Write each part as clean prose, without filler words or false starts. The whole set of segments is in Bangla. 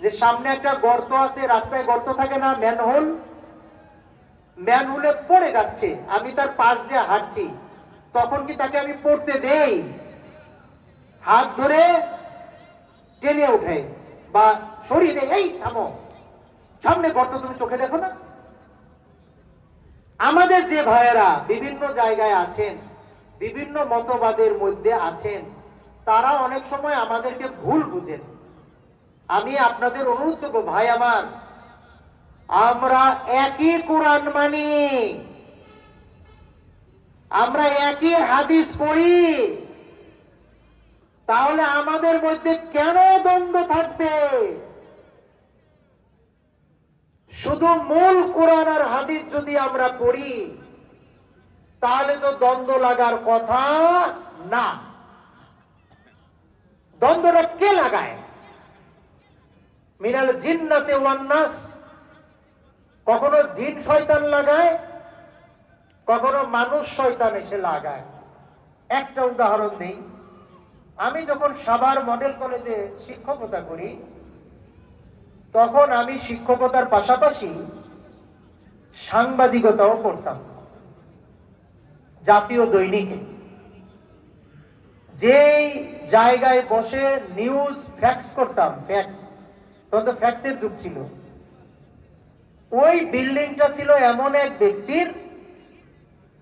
যে সামনে একটা গর্ত আছে, রাস্তায় গর্ত থাকে না, ম্যানহোল, ম্যানহোলে পড়ে যাচ্ছে, আমি তার পাশ দিয়ে হাঁটছি, তখন কি তাকে আমি পড়তে দেই? হাত ধরে টেনে উঠে বা শরীরে, এই থামো, সামনে গর্ত, তুমি চোখে দেখো না? আমাদের যে ভাইয়েরা বিভিন্ন জায়গায় আছেন, বিভিন্ন মতবাদের মধ্যে আছেন, তারা অনেক সময় আমাদেরকে ভুল বুঝেন। আমি আপনাদের অনুরোধ করবো, ভাই আমার, আমরা একই কোরআন মানি, আমরা একই হাদিস পড়ি, তাহলে আমাদের মধ্যে কেন দ্বন্দ্ব থাকবে? শুধু মূল কোরআন আর হাদিস যদি আমরা পড়ি, তাহলে তো দ্বন্দ্ব লাগার কথা না। দ্বন্দ্বটা কে লাগায়? মিনাল জিন্নাতে ওয়ান নাস, কখনো জিন শয়তান লাগায়, কখনো মানুষ শয়তান এসে লাগায়। একটা উদাহরণ দেই, আমি যখন সাভার মডেল কলেজে শিক্ষকতা করি, তখন আমি শিক্ষকতার পাশাপাশি সাংবাদিকতাও করতাম জাতীয় দৈনিকে। যেই জায়গায় বসে নিউজ ফ্যাক্স করতাম, ফ্যাক্স, তখন তো ফ্যাক্সের যুগ ছিল, ওই বিল্ডিংটা ছিল এমন এক ব্যক্তির,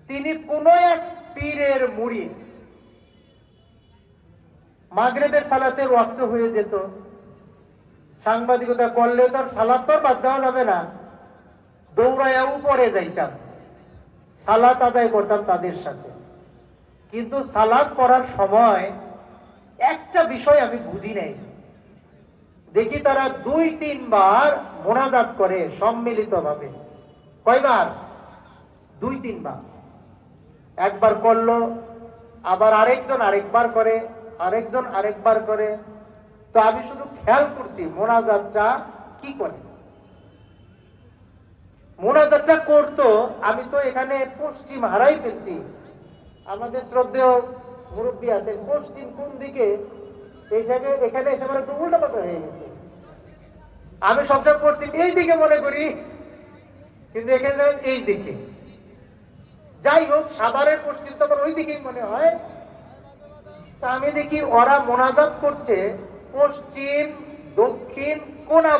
তিনি কোন এক পীরের মুরিদ। মাগরিবের সালাতের ওয়াক্ত হয়ে যেত, সাংবাদিকতা করলে তো আর সালাত তো বাদ দেওয়া যাবে না, দৌড়াইয়া উপরে যাইতাম, সালাত আদায় করতাম তাদের সাথে। কিন্তু সালাত পড়ার সময় একটা বিষয় আমি বুঝি নাই, দেখি তারা 2-3 বার মোনাজাত করে সম্মিলিত ভাবে। কয়বার? 2-3 বার। একবার করলো, আবার আরেকজন আরেকবার করে, আরেকজন আরেকবার করে। তো আমি শুধু খেয়াল করছি মোনাজাতটা কি করে। মোনাজাতটা করতো, আমি তো এখানে পশ্চিম হারাই ফেলছি। আমাদের শ্রদ্ধেয় মুরব্বী আছেন, পশ্চিম কোন দিকে, এই জায়গায় এখানে এসে মানে উল্টা পাল্টা হয়ে গেছে। আমি সবসময় পশ্চিম এই দিকে মনে করি, কিন্তু এখানে এই দিকে। যাই হোক, সাভারের পশ্চিম তখন ওই দিকেই মনে হয়। তা আমি দেখি ওরা মোনাজাত করছে পশ্চিম দক্ষিণ কোনা।